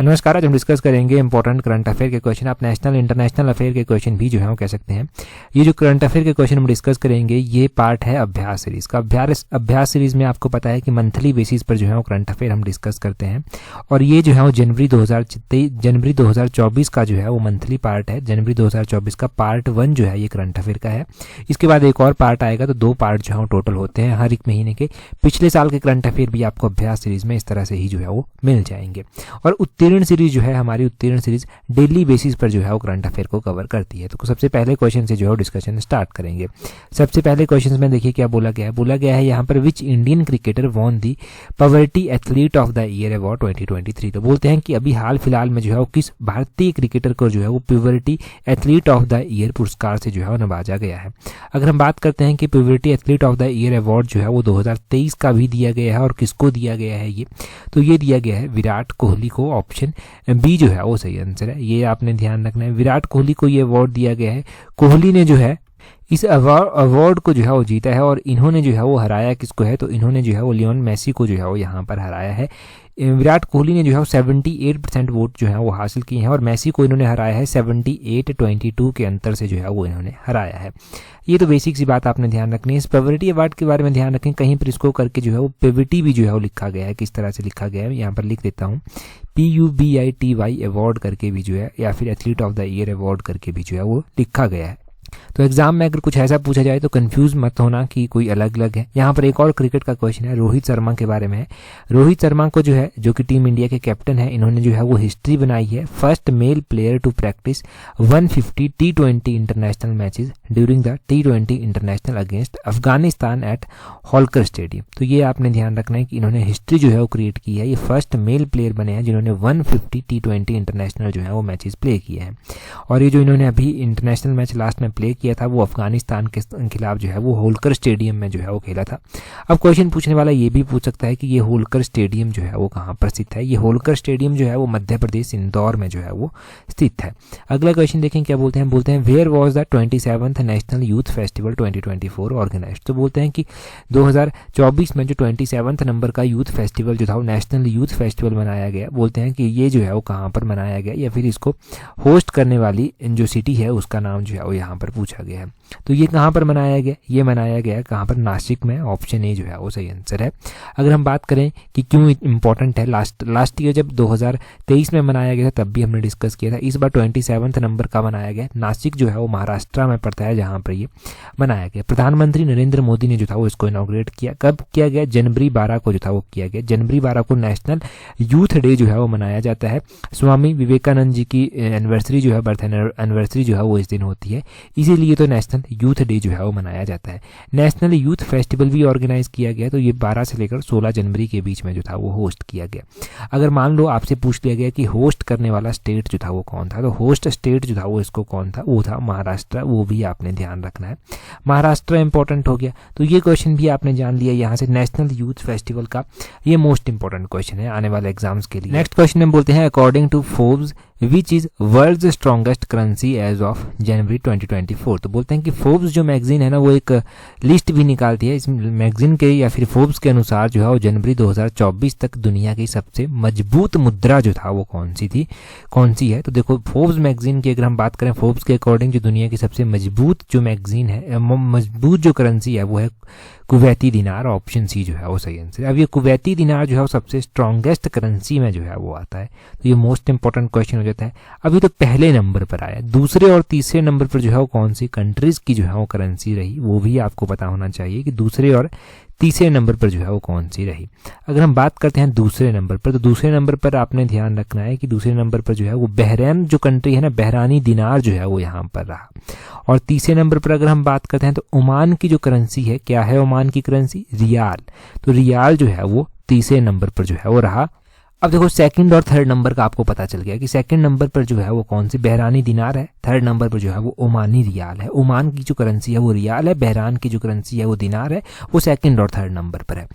नमस्कार, आज हम डिस्कस करेंगे इंपॉर्टेंट करंट अफेयर के क्वेश्चन। आप नेशनल इंटरनेशनल अफेयर के क्वेश्चन भी जो है वो कह सकते हैं। ये जो करंट अफेयर के क्वेश्चन हम डिस्कस करेंगे ये पार्ट है अभ्यास सीरीज का। अभ्यास सीरीज में आपको पता है कि मंथली बेसिस पर जो है वो करंट अफेयर हम डिस्कस करते हैं और ये जो है वो जनवरी 2024 का जो है वो मंथली पार्ट है। जनवरी 2024 का पार्ट 1 जो है ये करंट अफेयर का है। इसके बाद एक और पार्ट आएगा, तो 2 पार्ट जो है वो टोटल होते हैं हर एक महीने के। पिछले साल के करंट अफेयर भी आपको अभ्यास सीरीज में इस तरह से ही जो है वो मिल जाएंगे। और उत्तीर्ण सीरीज जो है, हमारी उत्तीर्ण सीरीज डेली बेसिस पर जो है वो करंट अफेयर को कवर करती है। तो सबसे पहले क्वेश्चन से जो है डिस्कशन स्टार्ट करेंगे। सबसे पहले क्वेश्चन में देखिए क्या बोला गया है यहाँ पर, which Indian cricketer won the poverty athlete of the year award 2023। तो बोलते हैं कि अभी हाल फिलहाल में जो है वो किस भारतीय क्रिकेटर को जो है वो poverty athlete of the year पुरस्कार से जो है वो नवाजा गया है। अगर हम बात करते हैं कि poverty athlete of the year award जो है वो 2023 का भी दिया गया है और किसको दिया गया है ये, तो ये दिया गया है विराट कोहली को। ऑप्शन बी जो है वो सही आंसर है, ये आपने ध्यान रखना है। विराट कोहली को ये अवार्ड दिया गया है। कोहली ने जो है इस अवार्ड को जो है वो जीता है और इन्होंने जो है वो हराया किसको है, तो इन्होंने जो है वो लियोन मेसी को जो है वो यहाँ पर हराया है। विराट कोहली ने जो है 78% वोट जो है वो हासिल किए हैं और मेसी को इन्होंने हराया है 78-22 के अंतर से जो है वो इन्होंने हराया है। ये तो बेसिक सी बात आपने ध्यान रखनी है। इस पॉवर्टी अवार्ड के बारे में ध्यान रखें, कहीं पर इसको करके जो है वो पॉवर्टी भी जो है वो लिखा गया है। किस तरह से लिखा गया है यहाँ पर लिख देता हूँ, PUBITY अवार्ड करके भी जो है, या फिर athlete of the year award करके भी जो है वो लिखा गया है। तो एग्जाम में अगर कुछ ऐसा पूछा जाए तो कंफ्यूज मत होना कि कोई अलग अलग है। यहाँ पर एक और क्रिकेट का क्वेश्चन है, रोहित शर्मा के बारे में है। रोहित शर्मा को जो है, जो कि टीम इंडिया के कैप्टन है, इन्होंने जो है वो हिस्ट्री बनाई है। First male player to practice 150 T20 international matches during the T20 international against Afghanistan at Holkar stadium. तो ये आपने ध्यान रखना है कि इन्होंने हिस्ट्री जो है वो क्रिएट की है। ये फर्स्ट मेल प्लेयर बने हैं जिन्होंने 150 T20 इंटरनेशनल जो है वो मैचेस प्ले किए हैं। और ये जो इन्होंने अभी इंटरनेशनल मैच लास्ट में प्ले किया था वो अफगानिस्तान के खिलाफ जो है वो होलकर स्टेडियम में जो है वो खेला था। अब क्वेश्चन पूछने वाला ये भी पूछ सकता है कि ये होलकर स्टेडियम जो है वो कहाँ पर स्थित है। ये होलकर स्टेडियम जो है वो मध्य प्रदेश इंदौर में जो है वो स्थित है। अगला क्वेश्चन देखें क्या बोलते हैं, बोलते हैं where was the 27th national youth festival 2024 organised. तो बोलते हैं कि 2024 में जो 27 नंबर का यूथ फेस्टिवल जो था वो नेशनल यूथ फेस्टिवल मनाया गया। बोलते हैं कि ये जो है वो कहाँ पर मनाया गया, या फिर इसको होस्ट करने वाली जो सिटी है उसका नाम जो है वो यहाँ पर पूछा गया है। तो ये कहाँ पर मनाया गया, ये मनाया गया है कहाँ पर, नासिक में। ऑप्शन ए जो है वो सही आंसर है। अगर हम बात करें कि क्यों इंपॉर्टेंट है, लास्ट ईयर जब 2023 में मनाया गया था तब भी हमने डिस्कस किया था। इस बार 27 नंबर का मनाया गया। नासिक जो है वो महाराष्ट्र में पड़ता है जहाँ पर ये मनाया गया। प्रधानमंत्री नरेंद्र मोदी ने जो था वो इसको इनॉग्रेट किया। कब किया गया, जनवरी 12 को जो था वो किया गया। जनवरी 12 को नेशनल यूथ डे जो है वो मनाया जाता है। स्वामी विवेकानंद जी की एनिवर्सरी जो है, बर्थ एनिवर्सरी जो है वो इस दिन होती है, इसीलिए तो नेशनल यूथ डे जो है वो मनाया जाता है। नेशनल यूथ फेस्टिवल भी ऑर्गेनाइज किया गया, तो ये 12 से लेकर 16 जनवरी के बीच में जो था वो होस्ट किया गया। अगर मान लो आपसे पूछ लिया गया कि होस्ट करने वाला स्टेट जो था वो कौन था, तो होस्ट स्टेट जो था वो इसको कौन था, वो था महाराष्ट्र। वो भी आपने ध्यान रखना है, महाराष्ट्र इंपॉर्टेंट हो गया। तो ये क्वेश्चन भी आपने जान लिया यहाँ से नेशनल यूथ फेस्टिवल का। ये मोस्ट इंपॉर्टेंट क्वेश्चन है आने वाले एग्जाम्स के लिए। नेक्स्ट क्वेश्चन हम बोलते हैं, according to Forbes which is world's strongest currency as of January 2024। तो बोलते हैं कि फोर्ब्स जो मैगजीन है ना वो एक लिस्ट भी निकालती है। इस मैगजीन के या फिर फोर्ब्स के अनुसार जो है वो जनवरी 2024 तक दुनिया की सबसे मजबूत मुद्रा जो था वो कौन सी है। तो देखो फोर्ब्स मैगजीन की अगर हम बात करें, फोर्ब्स के अकॉर्डिंग जो दुनिया की सबसे मजबूत जो मैगजीन है, मजबूत जो करेंसी है वो है कुवैती दिनार। ऑप्शन सी जो है वो सही आंसर है। अब ये कुवैती दिनार जो है वो सबसे स्ट्रॉन्गेस्ट करेंसी में जो है वो आता है। तो ये मोस्ट इंपॉर्टेंट क्वेश्चन हो जाता है। अभी तो पहले नंबर पर आया, दूसरे और तीसरे नंबर पर जो है वो कौन सी कंट्रीज की जो है वो करेंसी रही, वो भी आपको पता होना चाहिए कि दूसरे और तीसरे नंबर पर जो है वो कौन सी रही। अगर हम बात करते हैं दूसरे नंबर पर, तो दूसरे नंबर पर आपने ध्यान रखना है कि दूसरे नंबर पर जो है वो बहरैन जो कंट्री है ना, बहरानी दिनार जो है वो यहाँ पर रहा। और तीसरे नंबर पर अगर हम बात करते हैं तो ओमान की जो करेंसी है, क्या है ओमान की करेंसी, रियाल। तो रियाल जो है वो तीसरे नंबर पर जो है वो रहा। अब देखो सेकंड और थर्ड नंबर का आपको पता चल गया कि सेकंड नंबर पर जो है वो कौन सी बहरानी दिनार है, थर्ड नंबर पर जो है वो ओमानी रियाल है। ओमान की जो करेंसी है वो रियाल है, बहरान की जो करेंसी है वो दिनार है, वो सेकंड और थर्ड नंबर पर है।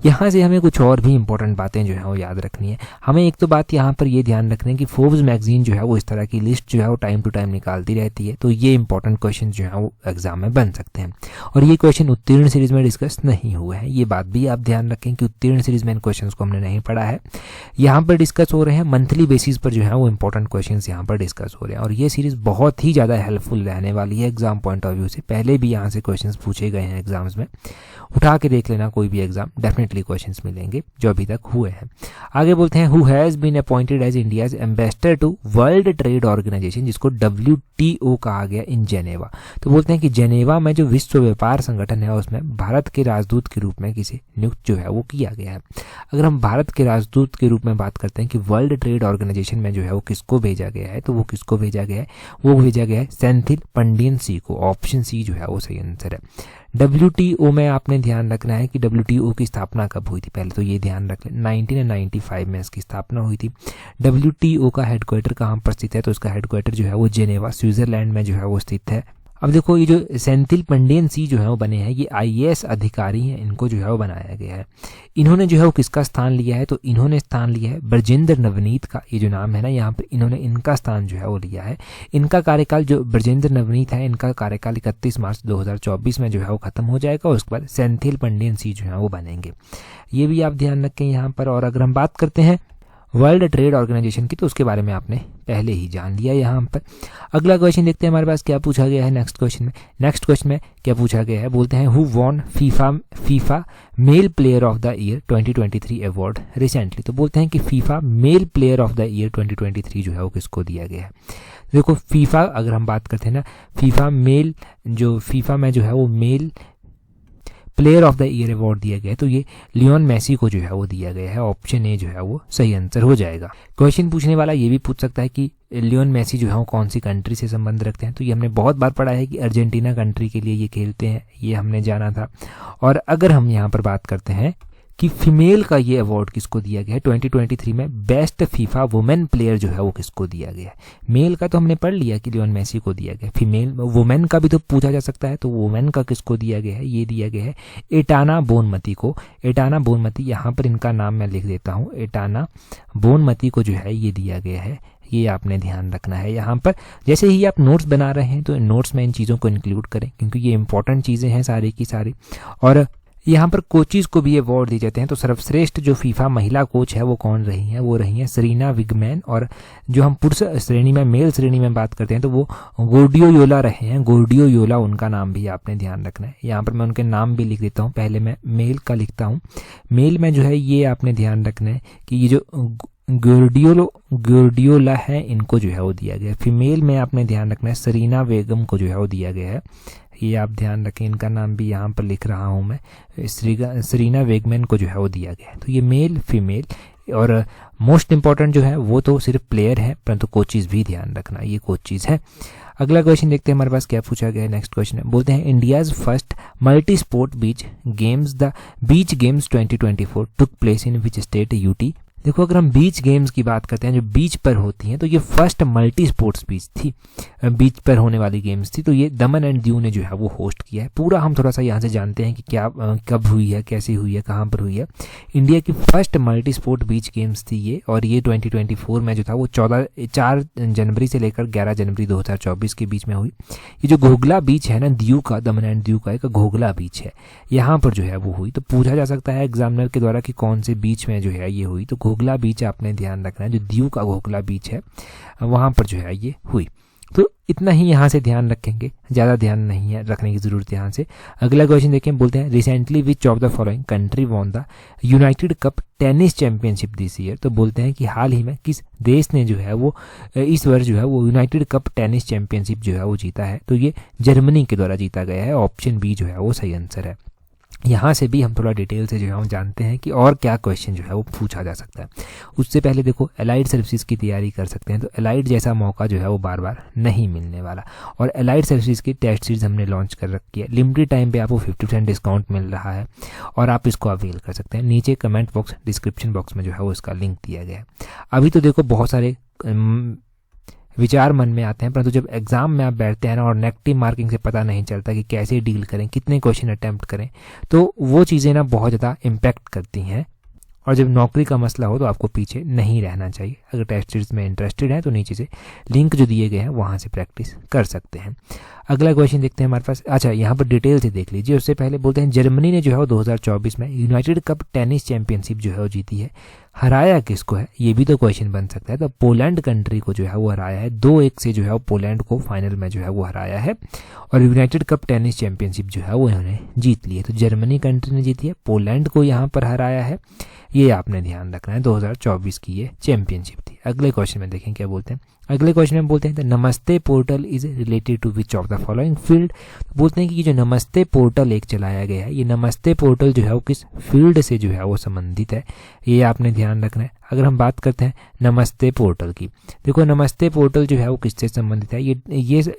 यहाँ से हमें कुछ और भी इंपॉर्टेंट बातें जो है वो याद रखनी है। हमें एक तो बात यहाँ पर ये ध्यान रखनी है कि फोर्ब्स मैगजीन जो है वो इस तरह की लिस्ट जो है वो टाइम टू टाइम निकालती रहती है। तो ये इंपॉर्टेंट क्वेश्चन जो है वो एग्जाम में बन सकते हैं और ये क्वेश्चन उत्तीर्ण सीरीज में डिस्कस नहीं हुए हैं। ये बात भी आप ध्यान रखें कि उत्तीर्ण सीरीज में इन क्वेश्चन को हमने नहीं पढ़ा है। यहाँ पर डिस्कस हो रहे हैं, मंथली बेसिस पर जो है वो इंपॉर्टेंट क्वेश्चंस यहाँ पर डिस्कस हो रहे हैं। और ये सीरीज़ बहुत ही ज़्यादा हेल्पफुल रहने वाली है एग्जाम पॉइंट ऑफ व्यू से। पहले भी यहाँ से क्वेश्चंस पूछे गए हैं एग्जाम्स में, उठा के देख लेना कोई भी एग्जाम, डेफिनेटली क्वेश्चंस मिलेंगे जो अभी तक हुए हैं। आगे बोलते हैं who has been appointed as India's ambassador to World Trade Organization, जिसको WTO कहा गया इन जेनेवा। तो बोलते हैं कि जेनेवा में जो विश्व व्यापार संगठन है उसमें भारत के राजदूत के रूप में किसे नियुक्त जो है वो किया गया है। अगर हम भारत के राजदूत के रूप में बात करते हैं कि वर्ल्ड ट्रेड ऑर्गेनाइजेशन में जो है वो किसको भेजा गया है, तो वो किसको भेजा गया है, वो भेजा गया है सेंथिल पंडियन सी को। ऑप्शन सी जो है वो सही आंसर है। WTO में आपने ध्यान रखना है कि WTO की स्थापना कब हुई थी, पहले तो ये ध्यान रख लें 1995 में इसकी स्थापना हुई थी। WTO का हेडक्वार्टर कहाँ पर स्थित है, तो इसका हेडक्वार्टर जो है वो जेनेवा स्विट्जरलैंड में जो है वो स्थित है। अब देखो ये जो सेंथिल पंडियन सी जो है वो बने हैं, ये IAS अधिकारी हैं, इनको जो है वो बनाया गया है। इन्होंने जो है वो किसका स्थान लिया है, तो इन्होंने स्थान लिया है ब्रजेंद्र नवनीत का। ये जो नाम है ना यहाँ पर, इन्होंने इनका स्थान जो है वो लिया है। इनका कार्यकाल जो ब्रजेंद्र नवनीत है, इनका कार्यकाल 31 मार्च 2024 में जो है वो खत्म हो जाएगा। और उसके बाद सेंथिल पंडियन सी जो है वो बनेंगे, ये भी आप ध्यान रखें यहाँ पर। और अगर हम बात करते हैं वर्ल्ड ट्रेड ऑर्गेनाइजेशन की, तो उसके बारे में आपने पहले ही जान लिया यहाँ पर। अगला क्वेश्चन देखते हैं हमारे पास क्या पूछा गया है नेक्स्ट क्वेश्चन में क्या पूछा गया है। बोलते हैं who won FIFA mail player of the year 2023 award recently. तो बोलते हैं कि FIFA mail player of the year 2023 जो है वो किसको दिया गया है। देखो फीफा अगर हम बात करते हैं ना, फीफा में जो है वो mail player of the year award दिया गया है, तो ये लियोन मेसी को जो है वो दिया गया है। ऑप्शन ए जो है वो सही आंसर हो जाएगा। क्वेश्चन पूछने वाला ये भी पूछ सकता है कि लियोन मेसी जो है वो कौन सी कंट्री से संबंध रखते हैं, तो ये हमने बहुत बार पढ़ा है कि अर्जेंटीना कंट्री के लिए ये खेलते हैं, ये हमने जाना था। और अगर हम यहाँ पर बात करते हैं कि फीमेल का ये अवार्ड किसको दिया गया है 2023 में, बेस्ट फीफा वुमेन प्लेयर जो है वो किसको दिया गया है। मेल का तो हमने पढ़ लिया कि लियोन मेसी को दिया गया, फीमेल वुमेन का भी तो पूछा जा सकता है, तो वुमेन का किसको दिया गया है, ये दिया गया है एटाना बोनमती को। एटाना बोनमती, यहाँ पर इनका नाम मैं लिख देता हूँ, एटाना बोनमती को जो है ये दिया गया है। ये आपने ध्यान रखना है यहाँ पर। जैसे ही आप नोट्स बना रहे हैं तो नोट्स में इन चीज़ों को इंक्लूड करें, क्योंकि ये इंपॉर्टेंट चीज़ें हैं सारी की सारी। और यहाँ पर कोचेस को भी अवार्ड दिए जाते हैं, तो सर्वश्रेष्ठ जो फीफा महिला कोच है वो कौन रही हैं, वो रही हैं सेरेना विगमैन। और जो हम पुरुष श्रेणी में, मेल श्रेणी में बात करते हैं, तो वो गोर्डियोला रहे हैं, गोर्डियोला उनका नाम भी आपने ध्यान रखना है। यहाँ पर मैं उनके नाम भी लिख देता हूँ, पहले मैं मेल का लिखता हूँ। मेल में जो है ये आपने ध्यान रखना है कि ये जो गोर्डियोला है इनको जो है वो दिया गया है। फीमेल में आपने ध्यान रखना है सेरेना बेगम को जो है वो दिया गया है, ये आप ध्यान रखें, इनका नाम भी यहाँ पर लिख रहा हूँ मैं, सेरेना वेगमैन को जो है वो दिया गया है। तो ये मेल फीमेल, और मोस्ट इंपॉर्टेंट जो है वो तो सिर्फ प्लेयर है, परंतु कोचेज भी ध्यान रखना, ये कोचेज है। अगला क्वेश्चन देखते हैं हमारे पास क्या पूछा गया है। नेक्स्ट क्वेश्चन है, बोलते हैं India's first multi sport beach games 2024 took place in which state UT। देखो अगर हम बीच गेम्स की बात करते हैं जो बीच पर होती हैं, तो ये फर्स्ट मल्टी स्पोर्ट्स बीच थी, बीच पर होने वाली गेम्स थी, तो ये दमन एंड दीव ने जो है वो होस्ट किया है। पूरा हम थोड़ा सा यहाँ से जानते हैं कि क्या कब हुई है, कैसे हुई है, कहाँ पर हुई है। इंडिया की first multi sport beach games थी ये, और ये 2024 में जो था वो 4 जनवरी से लेकर 11 जनवरी 2024 के बीच में हुई। ये जो घोघला बीच है ना दीव का, दमन एंड दीव का एक घोघला बीच है, यहाँ पर जो है वो हुई। तो पूछा जा सकता है एग्जामिनर के द्वारा कि कौन से बीच में जो है ये हुई, तो घोघला बीच आपने ध्यान रखना है, जो दीव का घोघला बीच है वहां पर जो है ये हुई। तो इतना ही यहाँ से ध्यान रखेंगे, ज़्यादा ध्यान नहीं है रखने की ज़रूरत यहाँ से। अगला क्वेश्चन देखें, बोलते हैं recently which of the following country won the United cup tennis championship this year. तो बोलते हैं कि हाल ही में किस देश ने जो है वो इस वर्ष जो है वो यूनाइटेड कप टेनिस चैंपियनशिप जो है वो जीता है, तो ये जर्मनी के द्वारा जीता गया है। ऑप्शन बी जो है वो सही आंसर है। यहाँ से भी हम थोड़ा डिटेल से जो है हम जानते हैं कि और क्या क्वेश्चन जो है वो पूछा जा सकता है। उससे पहले देखो एलाइड सर्विसेज की तैयारी कर सकते हैं, तो एलाइड जैसा मौका जो है वो बार बार नहीं मिलने वाला। और एलाइड सर्विसेज की टेस्ट सीरीज हमने लॉन्च कर रखी है, लिमिटेड टाइम पे आपको 50% डिस्काउंट मिल रहा है और आप इसको अवेल कर सकते हैं। नीचे कमेंट बॉक्स, डिस्क्रिप्शन बॉक्स में जो है वो इसका लिंक दिया गया है। अभी तो देखो बहुत सारे विचार मन में आते हैं, परंतु जब एग्जाम में आप बैठते हैं ना और नेगेटिव मार्किंग से पता नहीं चलता कि कैसे डील करें, कितने क्वेश्चन अटेम्प्ट करें, तो वो चीज़ें ना बहुत ज़्यादा इम्पैक्ट करती हैं। और जब नौकरी का मसला हो तो आपको पीछे नहीं रहना चाहिए। अगर टेस्ट सीरीज में इंटरेस्टेड है तो नीचे से लिंक जो दिए गए हैं वहाँ से प्रैक्टिस कर सकते हैं। अगला क्वेश्चन देखते हैं हमारे पास। अच्छा, यहाँ पर डिटेल से देख लीजिए। उससे पहले बोलते हैं जर्मनी ने जो है वो 2024 में यूनाइटेड कप टेनिस चैंपियनशिप जो है वो जीती है। हराया किसको है, ये भी तो क्वेश्चन बन सकता है। तो पोलैंड कंट्री को जो है वो हराया है, 2-1 से जो है वो पोलैंड को फाइनल में जो है वो हराया है। और यूनाइटेड कप टेनिस चैंपियनशिप जो है वो इन्होंने जीत ली है। तो जर्मनी कंट्री ने जीती है, पोलैंड को यहाँ पर हराया है, ये आपने ध्यान रखना है। 2024 की ये चैंपियनशिप थी। अगले क्वेश्चन में देखें क्या बोलते हैं। अगले क्वेश्चन में बोलते हैं the Namaste portal is related to which of the following field. बोलते हैं कि ये जो नमस्ते पोर्टल एक चलाया गया है, ये नमस्ते पोर्टल जो है वो किस फील्ड से जो है वो संबंधित है, ये आपने ध्यान रखना है। अगर हम बात करते हैं नमस्ते पोर्टल की, देखो नमस्ते पोर्टल जो है वो किससे संबंधित है,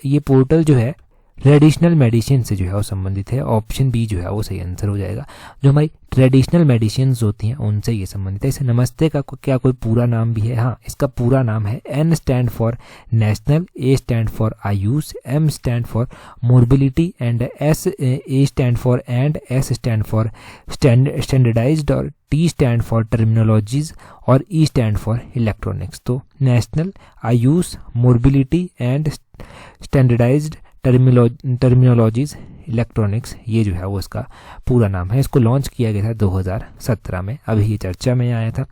ये पोर्टल जो है ट्रेडिशनल मेडिसिन से जो है वो संबंधित है। ऑप्शन बी जो है वो सही आंसर हो जाएगा। जो हमारी ट्रेडिशनल मेडिसिन होती हैं उनसे ये संबंधित है। इसे नमस्ते का क्या कोई पूरा नाम भी है? हाँ, इसका पूरा नाम है N stand for national, A stand for Ayush, M stand for mobility and A stand for and S stand for standardised और T स्टैंड फॉर टर्मिनोलॉजीज और E स्टैंड फॉर इलेक्ट्रॉनिक्स। तो national, Ayush, mobility and standardised terminologies electronics, ये जो है वो इसका पूरा नाम है। इसको लॉन्च किया गया था 2017 में, अभी ये चर्चा में आया था।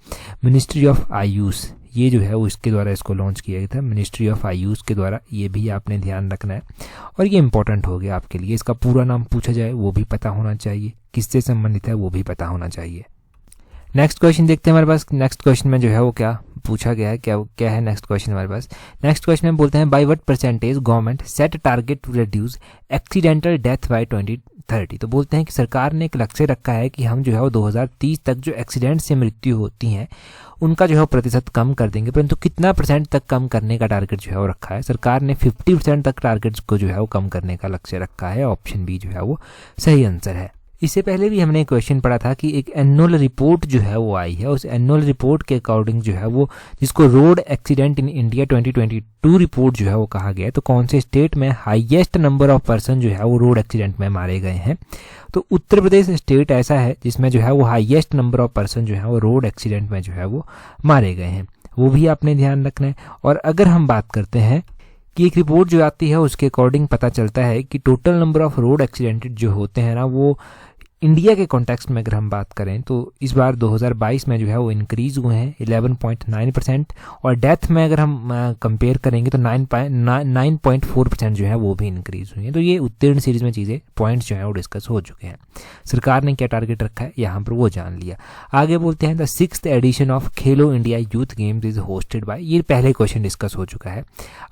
मिनिस्ट्री ऑफ आयुष, ये जो है वो इसके द्वारा इसको लॉन्च किया गया था, मिनिस्ट्री ऑफ आयुष के द्वारा। ये भी आपने ध्यान रखना है और ये इंपॉर्टेंट हो गया आपके लिए। इसका पूरा नाम पूछा जाए वो भी पता होना चाहिए, किससे संबंधित है वो भी पता होना चाहिए। नेक्स्ट क्वेश्चन देखते हैं हमारे पास। नेक्स्ट क्वेश्चन में जो है वो क्या पूछा गया है, क्या है नेक्स्ट क्वेश्चन हमारे पास। नेक्स्ट क्वेश्चन में बोलते हैं by what percentage government set target to reduce accidental death by 2030। तो बोलते हैं कि सरकार ने एक लक्ष्य रखा है कि हम जो है वो 2030 तक जो एक्सीडेंट से मृत्यु होती हैं उनका जो है प्रतिशत कम कर देंगे, परंतु कितना % तक कम करने का टारगेट जो है वो रखा है। सरकार ने 50% तक टारगेट को जो है वो कम करने का लक्ष्य रखा है। ऑप्शन बी जो है वो सही आंसर है। इससे पहले भी हमने क्वेश्चन पढ़ा था कि एक एनुअल रिपोर्ट जो है वो आई है, उस एनुअल रिपोर्ट के अकॉर्डिंग जो है वो, जिसको road accident in India 2022 report जो है वो कहा गया है, तो कौन से स्टेट में हाईएस्ट नंबर ऑफ पर्सन जो है वो रोड एक्सीडेंट में मारे गए हैं। तो उत्तर प्रदेश स्टेट ऐसा है जिसमें जो है वो हाईएस्ट नंबर ऑफ पर्सन जो है वो रोड एक्सीडेंट में जो है वो मारे गए हैं, वो भी आपने ध्यान रखना है। और अगर हम बात करते हैं कि एक रिपोर्ट जो आती है उसके अकॉर्डिंग पता चलता है कि total number of road accident जो होते हैं ना, वो इंडिया के कॉन्टेक्स्ट में अगर हम बात करें तो इस बार 2022 में जो है वो इंक्रीज हुए हैं 11.9%, और डेथ में अगर हम कंपेयर करेंगे तो 9.4% जो है वो भी इंक्रीज हुई है। तो ये उत्तीर्ण सीरीज में चीज़ें पॉइंट्स जो है वो डिस्कस हो चुके हैं। सरकार ने क्या टारगेट रखा है यहाँ पर वो जान लिया। आगे बोलते हैं the 6th addition of Khelo India youth games is hosted by, ये पहले क्वेश्चन डिस्कस हो चुका है।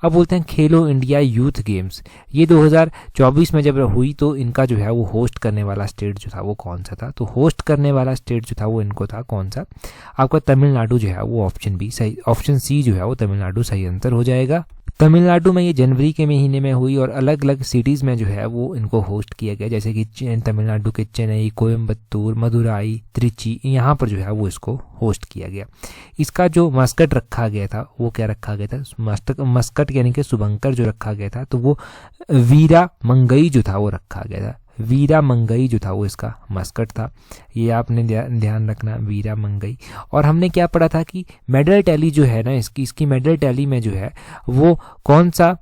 अब बोलते हैं खेलो इंडिया यूथ गेम्स, ये 2024 में जब हुई तो इनका जो है वो होस्ट करने वाला स्टेट जो था वो कौन सा था। तो होस्ट करने वाला स्टेट जो था वो इनको था कौन सा, आपका तमिलनाडु जो है वो ऑप्शन बी सही, ऑप्शन सी जो है वो तमिलनाडु सही आंसर हो जाएगा। तमिलनाडु में ये जनवरी के महीने में हुई और अलग अलग सिटीज़ में जो है वो इनको होस्ट किया गया, जैसे कि तमिलनाडु के चेन्नई, कोयम्बतूर, मदुराई, त्रिची, यहाँ पर जो है वो इसको होस्ट किया गया। इसका जो मस्कट रखा गया था वो क्या रखा गया था, मस्कट यानी कि शुभंकर जो रखा गया था तो वो वीरा मंगई जो था वो रखा गया था। वीरा मंगई जो था वो इसका मस्कट था, ये आपने ध्यान रखना, वीरा मंगई। और हमने क्या पढ़ा था कि मेडल टैली जो है ना इसकी मेडल टैली में जो है वो कौन सा,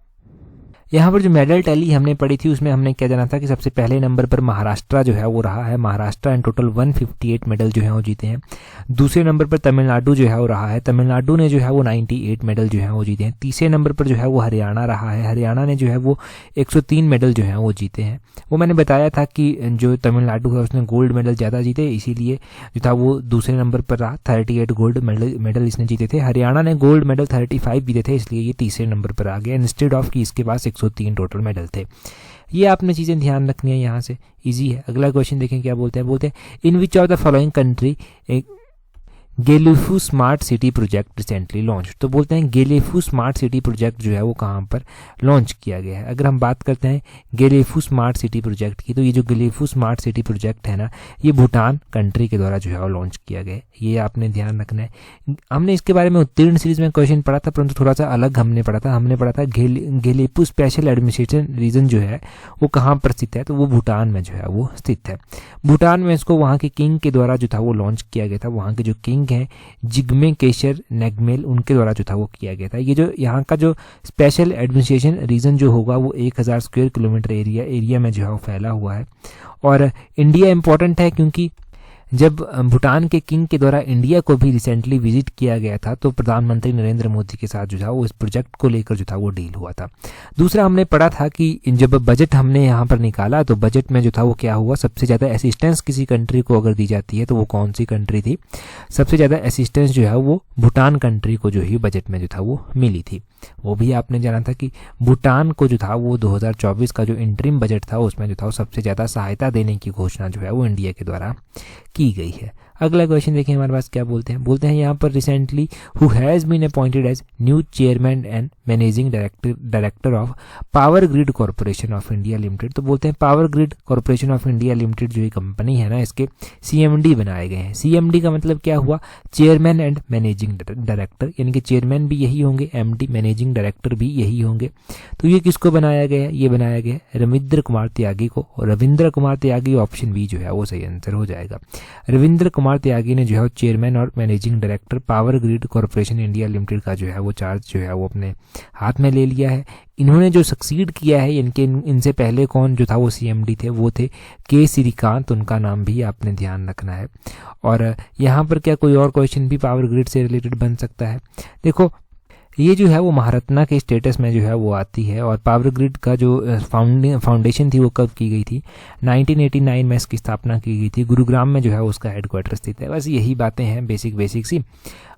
यहाँ पर जो मेडल टैली हमने पढ़ी थी उसमें हमने क्या जाना था कि सबसे पहले नंबर पर महाराष्ट्र जो है वो रहा है। महाराष्ट्र इन टोटल 158 मेडल जो है वो जीते हैं। दूसरे नंबर पर तमिलनाडु जो है वो रहा है, तमिलनाडु ने जो है वो 98 मेडल जो है वो जीते हैं। तीसरे नंबर पर जो है वो हरियाणा रहा है, हरियाणा ने जो है वो 103 मेडल जो है वो जीते हैं। वो मैंने बताया था कि जो तमिलनाडु है उसने गोल्ड मेडल ज़्यादा जीते, इसीलिए जो था वो दूसरे नंबर पर रहा, 38 गोल्ड मेडल इसने जीते थे। हरियाणा ने गोल्ड मेडल 35 जीते थे, इसलिए ये तीसरे नंबर पर आ गया, इंस्टेड ऑफ कि इसके पास 103 टोटल मेडल थे। ये आपने चीज़ें ध्यान रखनी है, यहाँ से इजी है। अगला क्वेश्चन देखें क्या बोलते हैं in which of the following country Gelephu smart city project recently launch. तो बोलते हैं गेलेफू स्मार्ट सिटी प्रोजेक्ट जो है वो कहाँ पर लॉन्च किया गया है। अगर हम बात करते हैं गेलेफू स्मार्ट सिटी प्रोजेक्ट की, तो ये जो गेलेफू स्मार्ट सिटी प्रोजेक्ट है ना, ये भूटान कंट्री के द्वारा जो है वो लॉन्च किया गया है, ये आपने ध्यान रखना है। हमने इसके बारे में उत्तीर्ण सीरीज में क्वेश्चन पढ़ा था, परंतु थोड़ा सा अलग हमने पढ़ा था गेलेफू स्पेशल एडमिनिस्ट्रेशन रीजन जो है वो कहाँ पर स्थित है, तो वो भूटान में जो है वो स्थित है। भूटान में इसको वहाँ के किंग के द्वारा जो था वो लॉन्च किया गया था। वहाँ के जो किंग हैं जिग्मे केशर नेगमेल, उनके द्वारा जो था वो किया गया था। ये जो यहाँ का जो स्पेशल एडमिनिस्ट्रेशन रीजन जो होगा वो 1000 स्क्वायर किलोमीटर एरिया में जो है वो फैला हुआ है। और इंडिया इंपॉर्टेंट है क्योंकि जब भूटान के किंग के द्वारा इंडिया को भी रिसेंटली विजिट किया गया था तो प्रधानमंत्री नरेंद्र मोदी के साथ जो था वो इस प्रोजेक्ट को लेकर जो था वो डील हुआ था। दूसरा हमने पढ़ा था कि जब बजट हमने यहाँ पर निकाला तो बजट में जो था वो क्या हुआ, सबसे ज़्यादा असिस्टेंस किसी कंट्री को अगर दी जाती है तो वो कौन सी कंट्री थी, सबसे ज़्यादा असिस्टेंस जो है वो भूटान कंट्री को जो ही बजट में जो था वो मिली थी। वो भी आपने जाना था कि भूटान को जो था वो 2024 का जो इंटरिम बजट था उसमें जो था वो सबसे ज़्यादा सहायता देने की घोषणा जो है वो इंडिया के द्वारा की गई है। अगला क्वेश्चन देखिए हमारे पास क्या बोलते हैं यहाँ पर recently who has been appointed as new chairman and managing director of Power Grid Corporation of India Limited. तो बोलते हैं Power Grid Corporation of India Limited जो ये कंपनी है ना, इसके CMD बनाए गए हैं। CMD का मतलब क्या हुआ, चेयरमैन एंड मैनेजिंग डायरेक्टर, यानी कि चेयरमैन भी यही होंगे, MD मैनेजिंग डायरेक्टर भी यही होंगे। तो ये किसको बनाया गया है, ये बनाया गया है रविंद्र कुमार त्यागी को। और रविंद्र कुमार त्यागी ऑप्शन बी जो है वो सही आंसर हो जाएगा। रविंद्र कुमार त्यागी ने जो है चेयरमैन और managing director power Grid corporation India limited का जो है वो चार्ज जो है वो अपने हाथ में ले लिया है। इन्होंने जो सक्सीड किया है इनसे पहले कौन जो था वो CMD थे, वो थे के श्रीकांत, उनका नाम भी आपने ध्यान रखना है। और यहाँ पर क्या कोई और क्वेश्चन भी पावर ग्रिड से रिलेटेड बन सकता है। देखो ये जो है वो महारत्ना के स्टेटस में जो है वो आती है। और पावर ग्रिड का जो फाउंडेशन थी वो कब की गई थी, 1989 में इसकी स्थापना की गई थी। गुरुग्राम में जो है उसका हेडक्वार्टर स्थित है। बस यही बातें हैं बेसिक सी,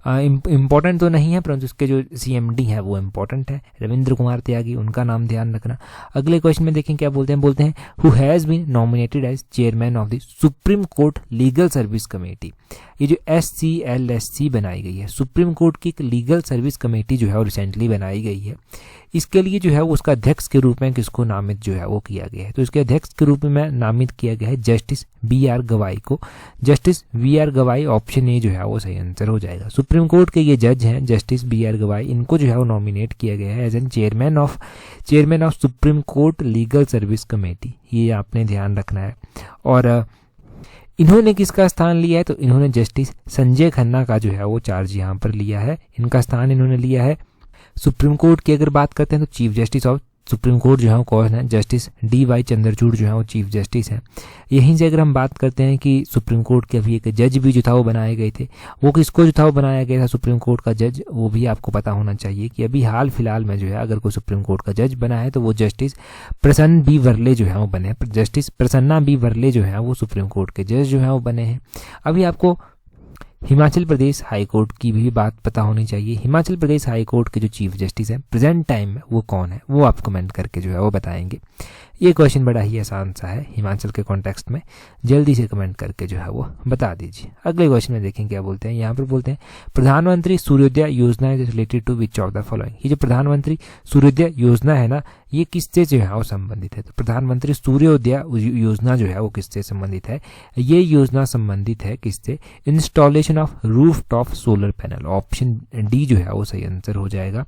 इम्पॉर्टेंट तो नहीं है परंतु इसके जो CMD है वो इम्पॉर्टेंट है, रविंद्र कुमार त्यागी, उनका नाम ध्यान रखना। अगले क्वेश्चन में देखें क्या बोलते हैं who has been nominated as chairman of the Supreme Court Legal Service Committee. ये जो SCLSC बनाई गई है, सुप्रीम कोर्ट की एक लीगल सर्विस कमेटी जो है वो रिसेंटली बनाई गई है। इसके लिए जो है वो उसका अध्यक्ष के रूप में किसको नामित जो है वो किया गया है, तो इसके अध्यक्ष के रूप में नामित किया गया है जस्टिस BR गवाई को। जस्टिस BR गवाई ऑप्शन ए जो है वो सही आंसर हो जाएगा। सुप्रीम कोर्ट के ये जज हैं जस्टिस BR गवाई, इनको जो है वो नॉमिनेट किया गया है as an chairman of Supreme Court Legal Service Committee, ये आपने ध्यान रखना है। और इन्होंने किसका स्थान लिया है, तो इन्होंने जस्टिस संजय खन्ना का जो है वो चार्ज यहाँ पर लिया है। इनका स्थान इन्होंने लिया है। सुप्रीम कोर्ट की अगर बात करते हैं तो chief justice of Supreme court जो है वो कौन है, जस्टिस DY चंद्रचूड़ जो है वो चीफ जस्टिस हैं। यहीं से अगर हम बात करते हैं कि सुप्रीम कोर्ट के अभी एक जज भी जो था वो बनाए गए थे, वो किसको जो था वो बनाया गया था सुप्रीम कोर्ट का जज, वो भी आपको पता होना चाहिए कि अभी हाल फिलहाल में जो है अगर कोई सुप्रीम कोर्ट का जज बना है तो वो जस्टिस प्रसन्न B वर्ले जो है वो बने हैं। जस्टिस प्रसन्ना B वर्ले जो है वो सुप्रीम कोर्ट के जज जो है वो बने हैं। अभी आपको हिमाचल प्रदेश हाई कोर्ट की भी बात पता होनी चाहिए। हिमाचल प्रदेश हाई कोर्ट के जो चीफ जस्टिस हैं प्रेजेंट टाइम में वो कौन है, वो आप कमेंट करके जो है वो बताएंगे। ये क्वेश्चन बड़ा ही आसान सा है हिमाचल के कॉन्टेक्स्ट में, जल्दी से कमेंट करके जो है वो बता दीजिए। अगले क्वेश्चन में देखें क्या बोलते हैं, यहाँ पर बोलते हैं प्रधानमंत्री सूर्योदय योजना is related to which of the following. ये जो प्रधानमंत्री सूर्योदय योजना है ना, ये किससे जो है वो संबंधित है, तो प्रधानमंत्री सूर्योदय योजना जो है वो किससे संबंधित है, ये योजना संबंधित है किससे, installation of rooftop solar panel. Option D जो है वो सही आंसर हो जाएगा।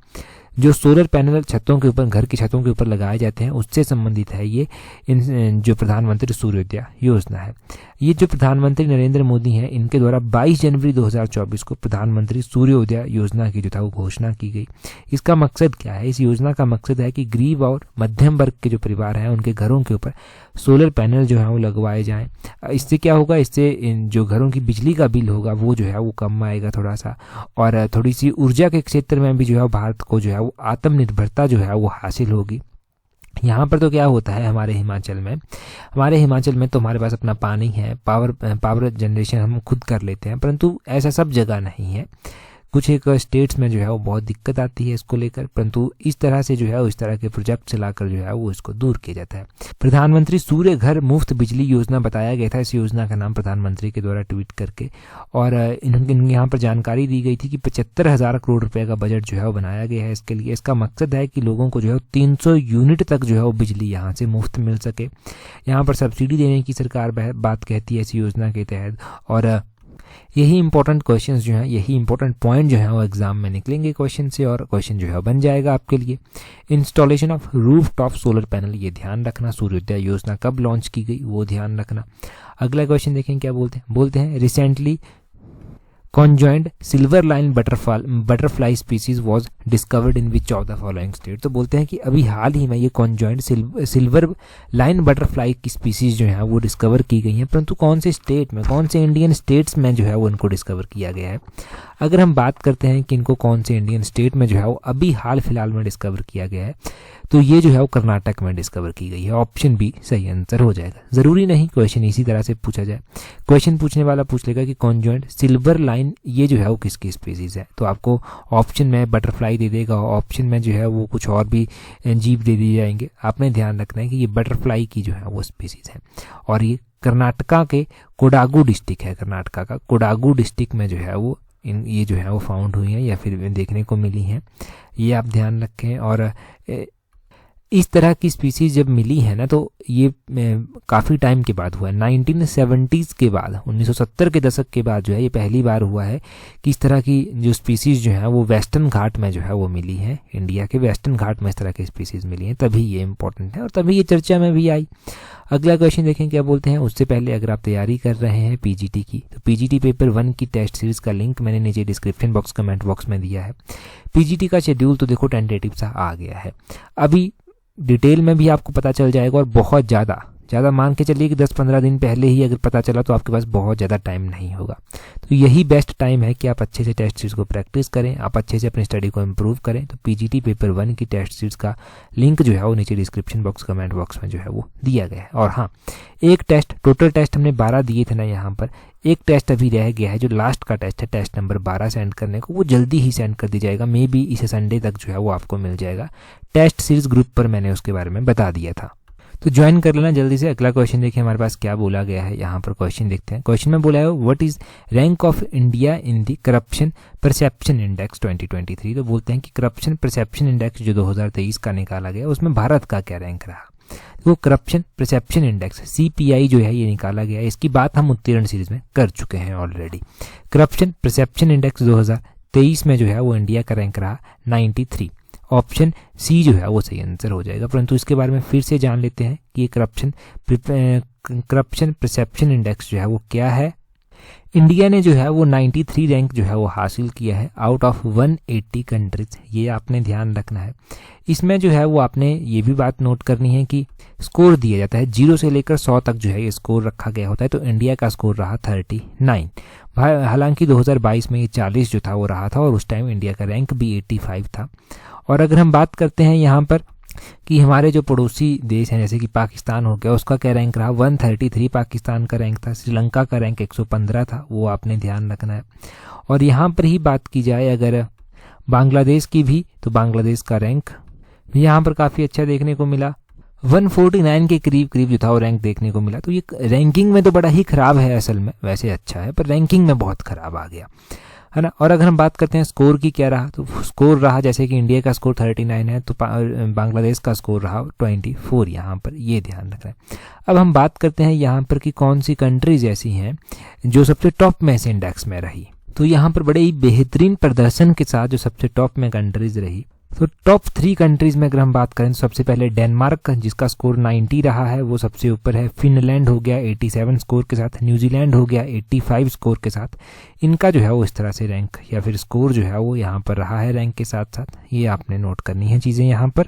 जो सोलर पैनल छतों के ऊपर, घर की छतों के ऊपर लगाए जाते हैं उससे संबंधित है ये जो प्रधानमंत्री सूर्योदय योजना है। ये जो प्रधानमंत्री नरेंद्र मोदी हैं इनके द्वारा 22 जनवरी 2024 को प्रधानमंत्री सूर्योदय योजना की जो था वो घोषणा की गई। इसका मकसद क्या है, इस योजना का मकसद है कि गरीब और मध्यम वर्ग के जो परिवार हैं उनके घरों के ऊपर सोलर पैनल जो है वो लगवाए जाएं। इससे क्या होगा, इससे जो घरों की बिजली का बिल होगा वो जो है वो कम आएगा थोड़ा सा, और थोड़ी सी ऊर्जा के क्षेत्र में भी जो है भारत को जो है वो आत्मनिर्भरता जो है वो हासिल होगी। यहाँ पर तो क्या होता है हमारे हिमाचल में तो हमारे पास अपना पानी है, पावर जनरेशन हम खुद कर लेते हैं, परंतु ऐसा सब जगह नहीं है। कुछ एक स्टेट्स में जो है वो बहुत दिक्कत आती है इसको लेकर, परंतु इस तरह से जो है इस तरह के प्रोजेक्ट चलाकर जो है वो इसको दूर किया जाता है। प्रधानमंत्री सूर्य घर मुफ्त बिजली योजना बताया गया था इस योजना का नाम प्रधानमंत्री के द्वारा ट्वीट करके, और यहाँ पर जानकारी दी गई थी कि 75,000 करोड़ रुपए का बजट जो है वो बनाया गया है इसके लिए। इसका मकसद है कि लोगों को जो है 300 यूनिट तक जो है वो बिजली यहाँ से मुफ्त मिल सके। यहाँ पर सब्सिडी देने की सरकार बात कहती है इस योजना के तहत, और यही इंपॉर्टेंट क्वेश्चंस जो हैं, यही इंपॉर्टेंट पॉइंट जो है वो एग्जाम में निकलेंगे क्वेश्चन से, और क्वेश्चन जो है बन जाएगा आपके लिए। Installation of rooftop solar panel, ये ध्यान रखना। सूर्योदय योजना कब लॉन्च की गई वो ध्यान रखना। अगला क्वेश्चन देखें क्या बोलते हैं recently conjoint silver line butterfly species was discovered in which of the following state. तो बोलते हैं कि अभी हाल ही में ये कॉन्जॉइंट सिल्वर लाइन बटरफ्लाई की स्पीसीज जो है वो डिस्कवर की गई हैं, परंतु कौन से स्टेट में, कौन से इंडियन स्टेट्स में जो है वो इनको डिस्कवर किया गया है। अगर हम बात करते हैं कि इनको कौन से इंडियन स्टेट में जो है वो अभी हाल फिलहाल में डिस्कवर किया गया है, तो ये जो है वो कर्नाटक में डिस्कवर की गई है। ऑप्शन बी सही आंसर हो जाएगा। ज़रूरी नहीं क्वेश्चन इसी तरह से पूछा जाए, क्वेश्चन पूछने वाला पूछ लेगा कि कॉन्जॉइंट सिल्वर लाइन ये जो है वो किसकी स्पीसीज़ है, तो आपको ऑप्शन में बटरफ्लाई दे देगा, ऑप्शन में जो है वो कुछ और भी जीव दे दिए जाएंगे। आपने ध्यान रखना है कि ये बटरफ्लाई की जो है वो स्पीसीज़ है और ये कर्नाटका के कोडागू डिस्ट्रिक्ट है, कर्नाटका का कोडागू डिस्ट्रिक्ट में जो है वो ये जो है वो फाउंड हुई हैं या फिर देखने को मिली हैं, ये आप ध्यान रखें। और इस तरह की स्पीसीज जब मिली है ना, तो ये काफ़ी टाइम के बाद हुआ है, 1970s के बाद, 1970 के दशक के बाद जो है ये पहली बार हुआ है कि इस तरह की जो स्पीसीज जो है वो वेस्टर्न घाट में जो है वो मिली है, इंडिया के वेस्टर्न घाट में इस तरह की स्पीसीज मिली हैं, तभी ये इंपॉर्टेंट है और तभी ये चर्चा में भी आई। अगला क्वेश्चन देखें क्या बोलते हैं। उससे पहले अगर आप तैयारी कर रहे हैं पीजीटी की, तो पीजीटी पेपर 1 की टेस्ट सीरीज का लिंक मैंने नीचे डिस्क्रिप्शन बॉक्स कमेंट बॉक्स में दिया है। पीजीटी का शेड्यूल तो देखो टेंटेटिव सा आ गया है, अभी डिटेल में भी आपको पता चल जाएगा और बहुत ज़्यादा मान के चलिए कि 10-15 दिन पहले ही अगर पता चला तो आपके पास बहुत ज़्यादा टाइम नहीं होगा। तो यही बेस्ट टाइम है कि आप अच्छे से टेस्ट सीरीज को प्रैक्टिस करें, आप अच्छे से अपनी स्टडी को इम्प्रूव करें। तो पीजीटी पेपर 1 की टेस्ट सीरीज का लिंक जो है वो नीचे डिस्क्रिप्शन बॉक्स कमेंट बॉक्स में जो है वो दिया गया है। और हाँ, एक टेस्ट, टोटल टेस्ट हमने 12 दिए थे ना, यहाँ पर एक टेस्ट अभी रह गया है जो लास्ट का टेस्ट है, टेस्ट नंबर 12 सेंड करने को, वो जल्दी ही सेंड कर दी जाएगा, मे बी इसे संडे तक जो है वो आपको मिल जाएगा। टेस्ट सीरीज ग्रुप पर मैंने उसके बारे में बता दिया था, तो ज्वाइन कर लेना जल्दी से। अगला क्वेश्चन देखिए हमारे पास क्या बोला गया है, यहाँ पर क्वेश्चन देखते हैं। क्वेश्चन में बोला है what is rank of India in the corruption perception index 2023। तो बोलते हैं कि करप्शन परसेप्शन इंडेक्स जो 2023 का निकाला गया उसमें भारत का क्या रैंक रहा। वो करप्शन परसेप्शन इंडेक्स CPI जो है ये निकाला गया है, इसकी बात हम उत्तीर्ण सीरीज में कर चुके हैं ऑलरेडी। करप्शन परसेप्शन इंडेक्स 2023 में जो है वो इंडिया का रैंक रहा 93। ऑप्शन सी जो है वो सही आंसर हो जाएगा, परंतु इसके बारे में फिर से जान लेते हैं कि ये करप्शन परसेप्शन इंडेक्स जो है वो क्या है। इंडिया ने जो है वो 93 रैंक जो है वो हासिल किया है आउट ऑफ 180 कंट्रीज, ये आपने ध्यान रखना है। इसमें जो है वो आपने ये भी बात नोट करनी है कि स्कोर दिया जाता है 0 से लेकर 100 तक जो है ये स्कोर रखा गया होता है, तो इंडिया का स्कोर रहा 39। हालांकि 2022 में ये 40 जो था वो रहा था और उस टाइम इंडिया का रैंक भी 85 था। और अगर हम बात करते हैं यहाँ पर कि हमारे जो पड़ोसी देश हैं जैसे कि पाकिस्तान हो गया, उसका क्या रैंक रहा 133 पाकिस्तान का रैंक था। श्रीलंका का रैंक 115 था, वो आपने ध्यान रखना है। और यहाँ पर ही बात की जाए अगर बांग्लादेश की भी, तो बांग्लादेश का रैंक यहाँ पर काफ़ी अच्छा देखने को मिला, 149 के करीब जो था वो रैंक देखने को मिला। तो ये रैंकिंग में तो बड़ा ही ख़राब है, असल में वैसे अच्छा है पर रैंकिंग में बहुत ख़राब आ गया है ना। और अगर हम बात करते हैं स्कोर की क्या रहा, तो स्कोर रहा जैसे कि इंडिया का स्कोर 39 है तो बांग्लादेश का स्कोर रहा 24, यहाँ पर ये ध्यान रखना है। अब हम बात करते हैं यहाँ पर कि कौन सी कंट्रीज ऐसी हैं जो सबसे टॉप में से इंडेक्स में रही। तो यहाँ पर बड़े ही बेहतरीन प्रदर्शन के साथ जो सबसे टॉप में कंट्रीज रही, तो टॉप 3 कंट्रीज़ में अगर हम बात करें तो सबसे पहले डेनमार्क जिसका स्कोर 90 रहा है, वो सबसे ऊपर है। फिनलैंड हो गया 87 स्कोर के साथ, न्यूजीलैंड हो गया 85 स्कोर के साथ। इनका जो है वो इस तरह से रैंक या फिर स्कोर जो है वो यहाँ पर रहा है रैंक के साथ साथ, ये आपने नोट करनी है चीज़ें यहाँ पर।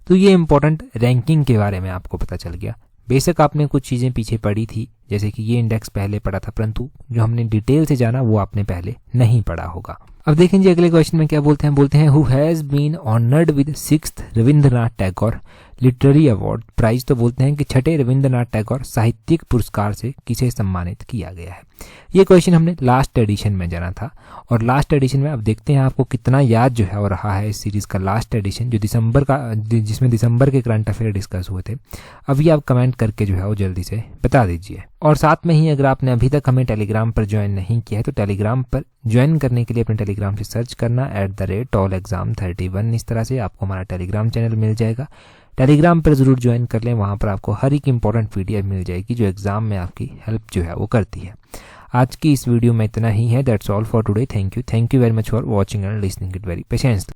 तो ये इंपॉर्टेंट रैंकिंग के बारे में आपको पता चल गया। बेशक आपने कुछ चीज़ें पीछे पढ़ी थी जैसे कि ये इंडेक्स पहले पढ़ा था, परंतु जो हमने डिटेल से जाना वो आपने पहले नहीं पढ़ा होगा। अब देखें जी अगले क्वेश्चन में क्या बोलते हैं who has been honoured with 6th Rabindranath Tagore literary award prize. तो बोलते हैं कि 6ठे रविंद्रनाथ टैगोर साहित्यिक पुरस्कार से किसे सम्मानित किया गया है। ये क्वेश्चन हमने लास्ट एडिशन में जाना था और लास्ट एडिशन में अब देखते हैं आपको कितना याद जो है वो रहा है इस सीरीज़ का लास्ट एडिशन जो जिसमें दिसंबर के करंट अफेयर डिस्कस हुए थे। अभी आप कमेंट करके जो है वो जल्दी से बता दीजिए। और साथ में ही अगर आपने अभी तक हमें टेलीग्राम पर ज्वाइन नहीं किया है तो टेलीग्राम पर ज्वाइन करने के लिए अपने टेलीग्राम से सर्च करना @tallexam31। इस तरह से आपको हमारा टेलीग्राम चैनल मिल जाएगा। टेलीग्राम पर ज़रूर ज्वाइन कर लें, वहाँ पर आपको हर एक इंपॉर्टेंट PDF मिल जाएगी जो एग्जाम में आपकी हेल्प जो है वो करती है। आज की इस वीडियो में इतना ही है। That's all for today. Thank you very much for watching and listening it very patiently.